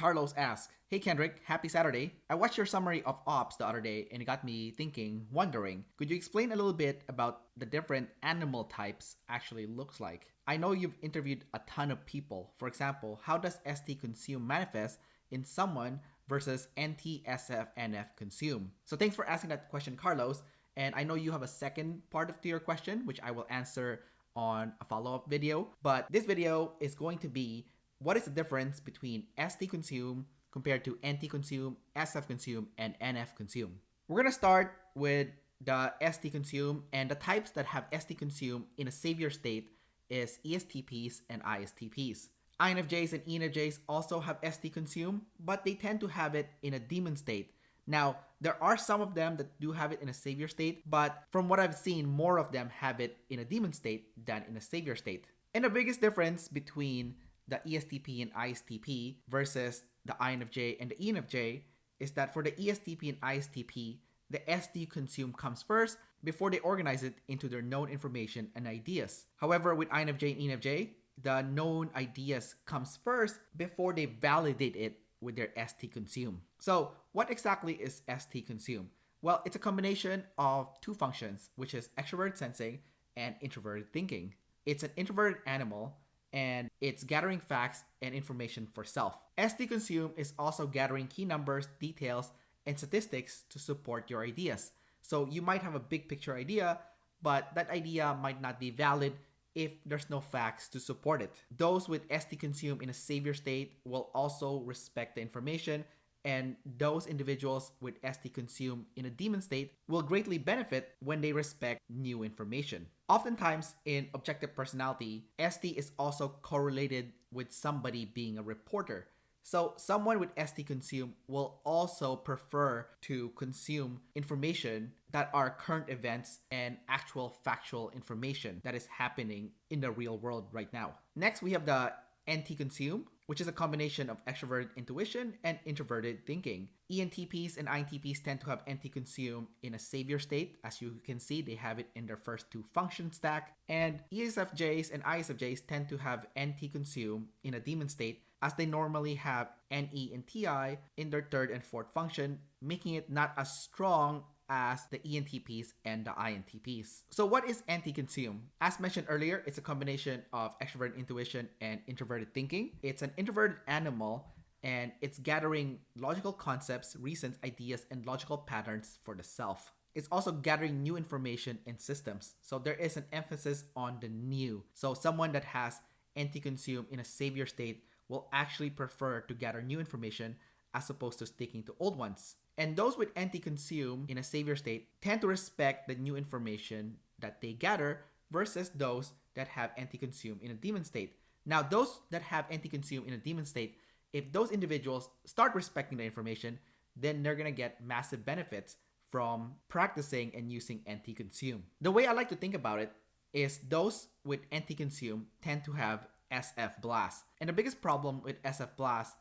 Carlos asks, "Hey Kendrick, happy Saturday. I watched your summary of ops the other day and it got me thinking, wondering, could you explain a little bit about the different animal types actually looks like? I know you've interviewed a ton of people. For example, how does ST consume manifest in someone versus NT-SF-NF consume?" So thanks for asking that question, Carlos. And I know you have a second part of your question, which I will answer on a follow-up video. But this video is going to be what is the difference between ST consume compared to NT consume, SF consume, and NF consume. We're going to start with the ST consume, and the types that have ST consume in a savior state is ESTPs and ISTPs. INFJs and ENFJs also have ST consume, but they tend to have it in a demon state. Now, there are some of them that do have it in a savior state, but from what I've seen, more of them have it in a demon state than in a savior state. And the biggest difference between the ESTP and ISTP versus the INFJ and the ENFJ is that for the ESTP and ISTP, the ST consume comes first before they organize it into their known information and ideas. However, with INFJ and ENFJ, the known ideas comes first before they validate it with their ST consume. So what exactly is ST consume? Well, it's a combination of two functions, which is extroverted sensing and introverted thinking. It's an introverted animal and it's gathering facts and information for self. ST consume is also gathering key numbers, details, and statistics to support your ideas. So you might have a big picture idea, but that idea might not be valid if there's no facts to support it. Those with ST consume in a savior state will also respect the information, and those individuals with ST consume in a demon state will greatly benefit when they respect new information. Oftentimes in objective personality, ST is also correlated with somebody being a reporter. So someone with ST consume will also prefer to consume information that are current events and actual factual information that is happening in the real world right now. Next, we have the NT consume, which is a combination of extroverted intuition and introverted thinking. ENTPs and INTPs tend to have NT consume in a savior state. As you can see, they have it in their first two function stack. And ESFJs and ISFJs tend to have NT consume in a demon state, as they normally have NE and TI in their third and fourth function, making it not as strong as the ENTPs and the INTPs. So what is NT-consume? As mentioned earlier, it's a combination of extroverted intuition and introverted thinking. It's an introverted animal and it's gathering logical concepts, reasons, ideas, and logical patterns for the self. It's also gathering new information and systems. So there is an emphasis on the new. So someone that has NT-consume in a savior state will actually prefer to gather new information as opposed to sticking to old ones. And those with NT-consume in a savior state tend to respect the new information that they gather versus those that have NT-consume in a demon state. Now, those that have NT-consume in a demon state, if those individuals start respecting the information, then they're gonna get massive benefits from practicing and using NT-consume. The way I like to think about it is those with NT-consume tend to have SF blast. And the biggest problem with SF blast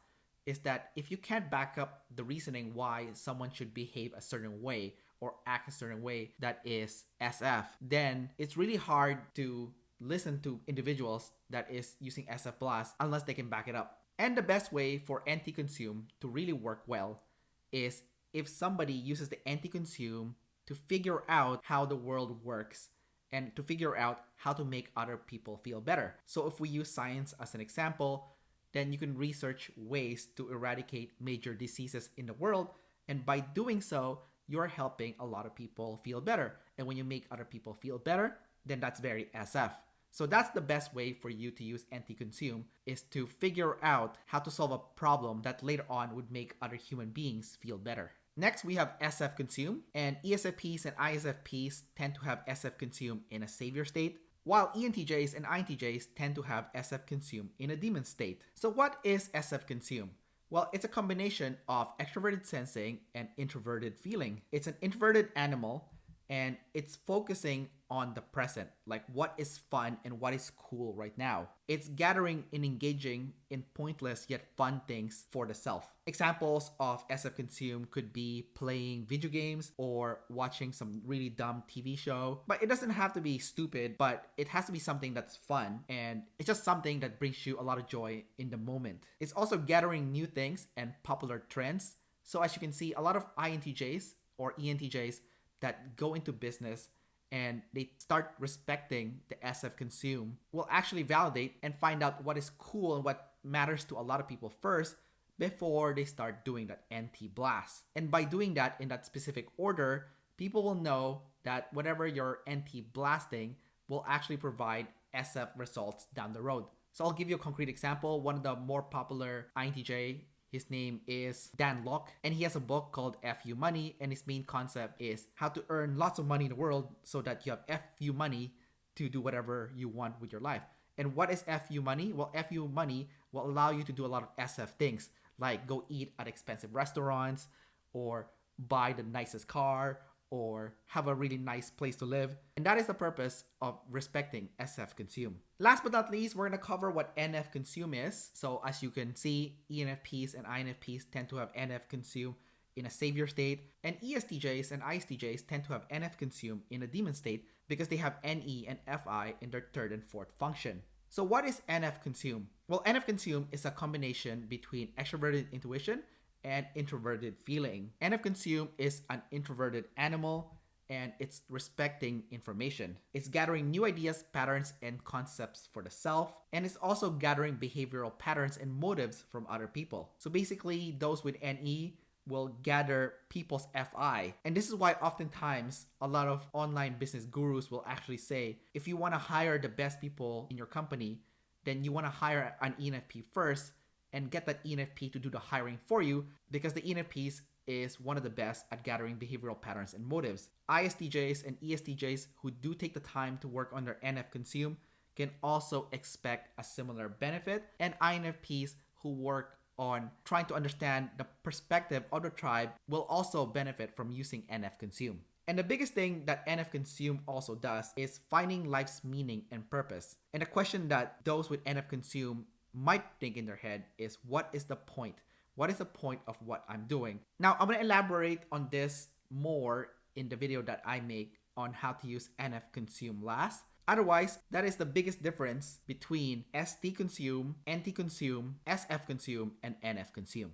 is that if you can't back up the reasoning why someone should behave a certain way or act a certain way that is SF, then it's really hard to listen to individuals that is using SF blast unless they can back it up. And the best way for NT-consume to really work well is if somebody uses the NT-consume to figure out how the world works and to figure out how to make other people feel better. So if we use science as an example, then you can research ways to eradicate major diseases in the world. And by doing so, you're helping a lot of people feel better. And when you make other people feel better, then that's very SF. So that's the best way for you to use NT-consume, is to figure out how to solve a problem that later on would make other human beings feel better. Next, we have SF-consume, and ESFPs and ISFPs tend to have SF-consume in a savior state, while ENTJs and INTJs tend to have SF-consume in a demon state. So what is SF-consume? Well, it's a combination of extroverted sensing and introverted feeling. It's an introverted animal, and it's focusing on the present, like what is fun and what is cool right now. It's gathering and engaging in pointless yet fun things for the self. Examples of SF consume could be playing video games or watching some really dumb TV show. But it doesn't have to be stupid, but it has to be something that's fun, and it's just something that brings you a lot of joy in the moment. It's also gathering new things and popular trends. So as you can see, a lot of INTJs or ENTJs that go into business and they start respecting the SF consume will actually validate and find out what is cool and what matters to a lot of people first before they start doing that NT blast. And by doing that in that specific order, people will know that whatever you're NT blasting will actually provide SF results down the road. So I'll give you a concrete example. One of the more popular INTJ, his name is Dan Locke, and he has a book called FU Money, and his main concept is how to earn lots of money in the world so that you have FU money to do whatever you want with your life. And what is FU money? Well, FU money will allow you to do a lot of SF things, like go eat at expensive restaurants, or buy the nicest car, or have a really nice place to live. And that is the purpose of respecting SF consume. Last but not least, we're going to cover what NF consume is. So as you can see, ENFPs and INFPs tend to have NF consume in a savior state, and ESTJs and ISTJs tend to have NF consume in a demon state because they have NE and FI in their third and fourth function. So what is NF consume? Well, NF consume is a combination between extroverted intuition and introverted feeling. NF consume is an introverted animal, and it's respecting information. It's gathering new ideas, patterns, and concepts for the self, and it's also gathering behavioral patterns and motives from other people. So basically, those with NE will gather people's FI. And this is why oftentimes a lot of online business gurus will actually say, if you want to hire the best people in your company, then you want to hire an ENFP first and get that ENFP to do the hiring for you, because the ENFPs is one of the best at gathering behavioral patterns and motives. ISTJs and ESTJs who do take the time to work on their NF consume can also expect a similar benefit, and INFPs who work on trying to understand the perspective of the tribe will also benefit from using NF consume. And the biggest thing that NF consume also does is finding life's meaning and purpose. And the question that those with NF consume might think in their head is, what is the point? What is the point of what I'm doing? Now, I'm going to elaborate on this more in the video that I make on how to use NF consume last. Otherwise, that is the biggest difference between ST consume, NT consume, SF consume, and NF consume.